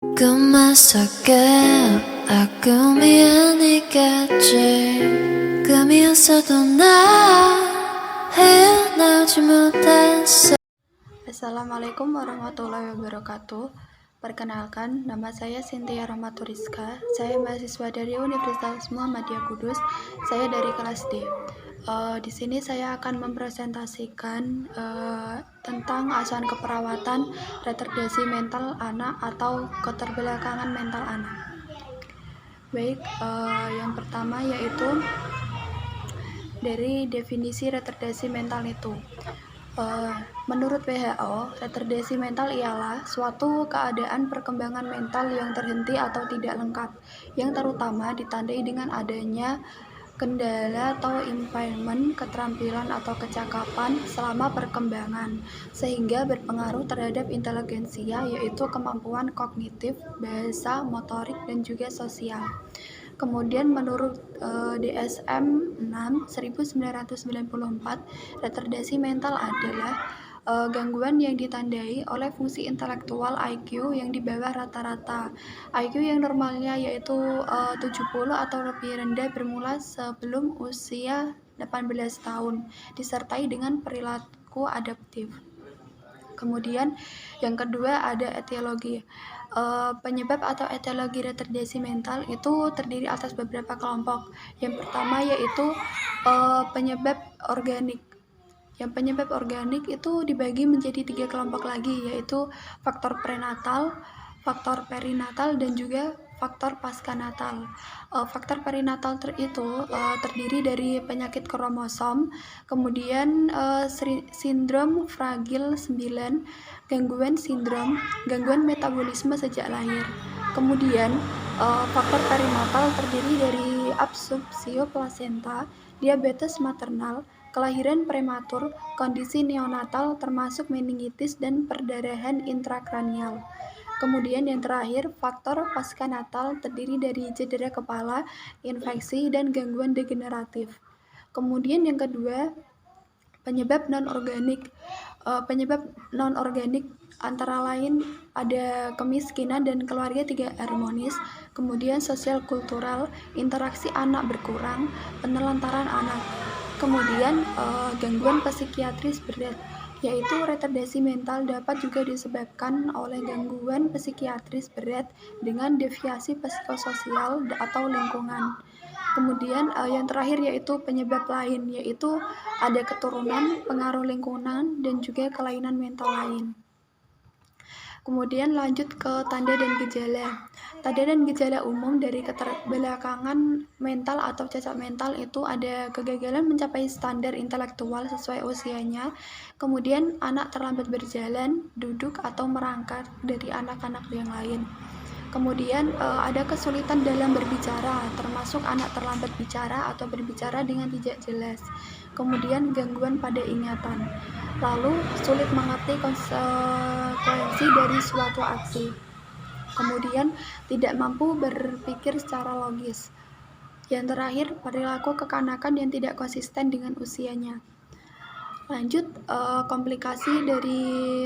꿈속에 aku 미안했겠지. 꿈이었어도 나 헤어나오지 못했어. Assalamualaikum warahmatullahi wabarakatuh. Perkenalkan, nama saya Cynthia Rahmaturiska. Saya mahasiswa dari Universitas Muhammadiyah Kudus. Saya dari kelas D. Di sini saya akan mempresentasikan tentang asuhan keperawatan retardasi mental anak atau keterbelakangan mental anak. Baik, yang pertama yaitu dari definisi retardasi mental itu. Menurut WHO, retardasi mental ialah suatu keadaan perkembangan mental yang terhenti atau tidak lengkap, yang terutama ditandai dengan adanya kendala atau impairment keterampilan atau kecakapan selama perkembangan, sehingga berpengaruh terhadap inteligensia, yaitu kemampuan kognitif, bahasa, motorik, dan juga sosial. Kemudian menurut DSM-6 1994, retardasi mental adalah gangguan yang ditandai oleh fungsi intelektual IQ yang di bawah rata-rata. IQ yang normalnya yaitu 70 atau lebih rendah bermula sebelum usia 18 tahun, disertai dengan perilaku adaptif. Kemudian yang kedua ada etiologi. Penyebab atau etiologi retardasi mental itu terdiri atas beberapa kelompok. Yang pertama yaitu penyebab organik. Yang penyebab organik itu dibagi menjadi 3 kelompok lagi, yaitu faktor prenatal, faktor perinatal, dan juga faktor paskanatal. Faktor perinatal itu terdiri dari penyakit kromosom, kemudian sindrom Fragile 9, gangguan sindrom, gangguan metabolisme sejak lahir. Kemudian faktor perinatal terdiri dari absorpsio plasenta, diabetes maternal, kelahiran prematur, kondisi neonatal termasuk meningitis dan perdarahan intrakranial. Kemudian yang terakhir, faktor paskanatal terdiri dari cedera kepala, infeksi, dan gangguan degeneratif. Kemudian yang kedua, penyebab non-organik. Penyebab non-organik antara lain ada kemiskinan dan keluarga tidak harmonis, kemudian sosial kultural, interaksi anak berkurang, penelantaran anak. Kemudian gangguan psikiatris berat, yaitu retardasi mental dapat juga disebabkan oleh gangguan psikiatris berat dengan deviasi psikososial atau lingkungan. Kemudian yang terakhir yaitu penyebab lain, yaitu ada keturunan, pengaruh lingkungan, dan juga kelainan mental lain. Kemudian lanjut ke tanda dan gejala. Tanda dan gejala umum dari keterbelakangan mental atau cacat mental itu ada kegagalan mencapai standar intelektual sesuai usianya, kemudian anak terlambat berjalan, duduk, atau merangkak dari anak-anak yang lain. Kemudian ada kesulitan dalam berbicara, termasuk anak terlambat bicara atau berbicara dengan tidak jelas. Kemudian gangguan pada ingatan. Lalu sulit mengerti konsekuensi dari suatu aksi. Kemudian tidak mampu berpikir secara logis. Yang terakhir, perilaku kekanakan yang tidak konsisten dengan usianya. Lanjut, komplikasi dari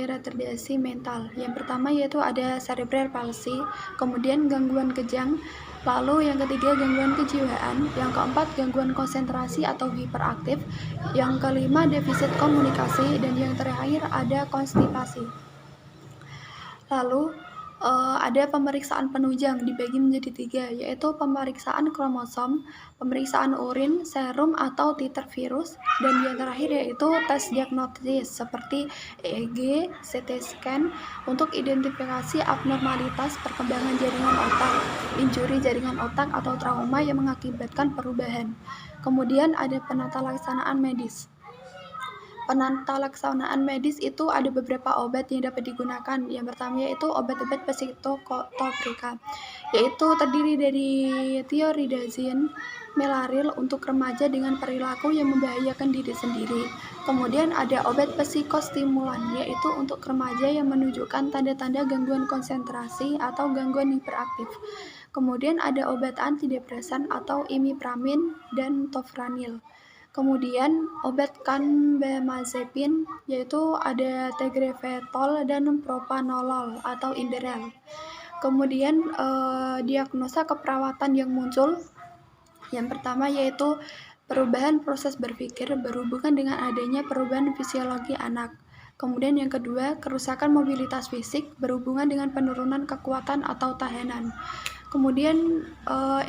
retardasi mental. Yang pertama yaitu ada cerebral palsy, kemudian gangguan kejang, lalu yang ketiga gangguan kejiwaan, yang keempat gangguan konsentrasi atau hiperaktif, yang kelima defisit komunikasi, dan yang terakhir ada konstipasi. Lalu ada pemeriksaan penunjang dibagi menjadi 3, yaitu pemeriksaan kromosom, pemeriksaan urin, serum atau titer virus, dan yang terakhir yaitu tes diagnostis seperti EEG, CT scan untuk identifikasi abnormalitas perkembangan jaringan otak, injuri jaringan otak atau trauma yang mengakibatkan perubahan. Kemudian ada penata laksanaan medis. Penata laksanaan medis itu ada beberapa obat yang dapat digunakan. Yang pertama yaitu obat-obat psikotropika, yaitu terdiri dari thioridazine, melaril untuk remaja dengan perilaku yang membahayakan diri sendiri. Kemudian ada obat psikostimulan, yaitu untuk remaja yang menunjukkan tanda-tanda gangguan konsentrasi atau gangguan hiperaktif. Kemudian ada obat antidepresan atau imipramine dan tofranil. Kemudian obat carbamazepine yaitu ada tegrevetol dan propanolol atau Inderal. Kemudian, diagnosa keperawatan yang muncul, yang pertama yaitu perubahan proses berpikir berhubungan dengan adanya perubahan fisiologi anak. Kemudian yang kedua, kerusakan mobilitas fisik berhubungan dengan penurunan kekuatan atau tahanan. Kemudian,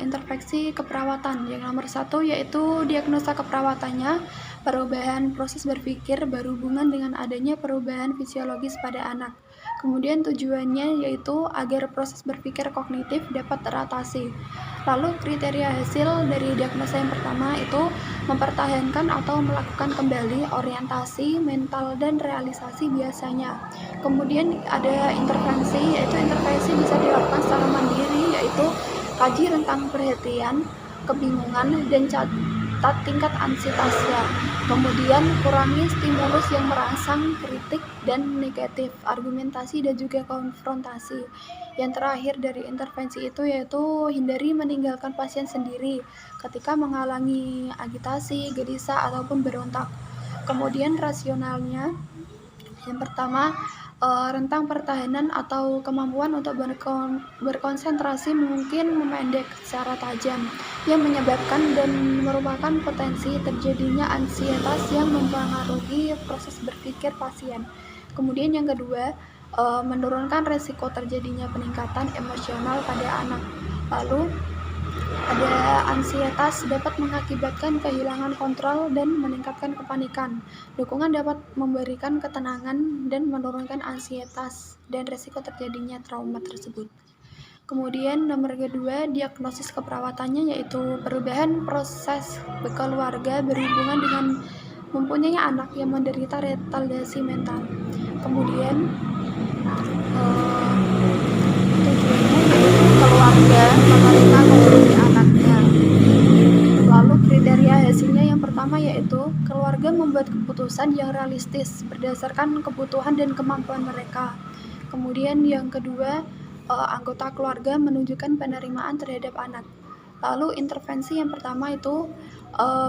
intervensi keperawatan, yang nomor satu yaitu diagnosa keperawatannya, perubahan proses berpikir berhubungan dengan adanya perubahan fisiologis pada anak. Kemudian tujuannya yaitu agar proses berpikir kognitif dapat teratasi. Lalu kriteria hasil dari diagnosa yang pertama itu mempertahankan atau melakukan kembali orientasi, mental, dan realisasi biasanya. Kemudian ada intervensi, yaitu intervensi bisa dilakukan secara mandiri, yaitu kaji rentang perhatian, kebingungan, dan catat tingkat ansietasnya. Kemudian kurangi stimulus yang merangsang kritik dan negatif, argumentasi dan juga konfrontasi. Yang terakhir dari intervensi itu yaitu hindari meninggalkan pasien sendiri ketika mengalami agitasi, gelisah, ataupun berontak. Kemudian rasionalnya, yang pertama, rentang pertahanan atau kemampuan untuk berkonsentrasi mungkin memendek secara tajam, yang menyebabkan dan merupakan potensi terjadinya ansietas yang mempengaruhi proses berpikir pasien. Kemudian yang kedua, menurunkan resiko terjadinya peningkatan emosional pada anak. Lalu ada ansietas dapat mengakibatkan kehilangan kontrol dan meningkatkan kepanikan. Dukungan dapat memberikan ketenangan dan menurunkan ansietas dan resiko terjadinya trauma tersebut. Kemudian nomor kedua, diagnosis keperawatannya yaitu perubahan proses keluarga berhubungan dengan mempunyai anak yang menderita retardasi mental. Kemudian tujuannya yaitu keluarga menerima kondisi anaknya. Lalu kriteria hasilnya yang pertama yaitu keluarga membuat keputusan yang realistis berdasarkan kebutuhan dan kemampuan mereka. Kemudian yang kedua, anggota keluarga menunjukkan penerimaan terhadap anak. Lalu intervensi yang pertama itu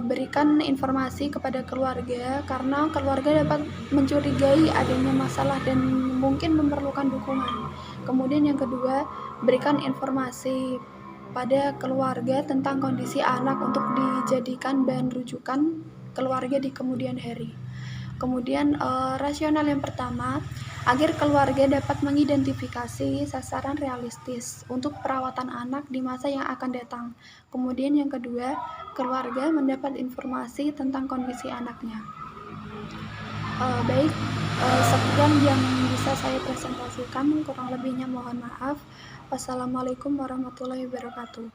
berikan informasi kepada keluarga karena keluarga dapat mencurigai adanya masalah dan mungkin memerlukan dukungan. Kemudian yang kedua, berikan informasi pada keluarga tentang kondisi anak untuk dijadikan bahan rujukan keluarga di kemudian hari. Kemudian rasional yang pertama, agar keluarga dapat mengidentifikasi sasaran realistis untuk perawatan anak di masa yang akan datang. Kemudian yang kedua, keluarga mendapat informasi tentang kondisi anaknya. Baik, sekian yang bisa saya presentasikan, kurang lebihnya mohon maaf. Wassalamualaikum warahmatullahi wabarakatuh.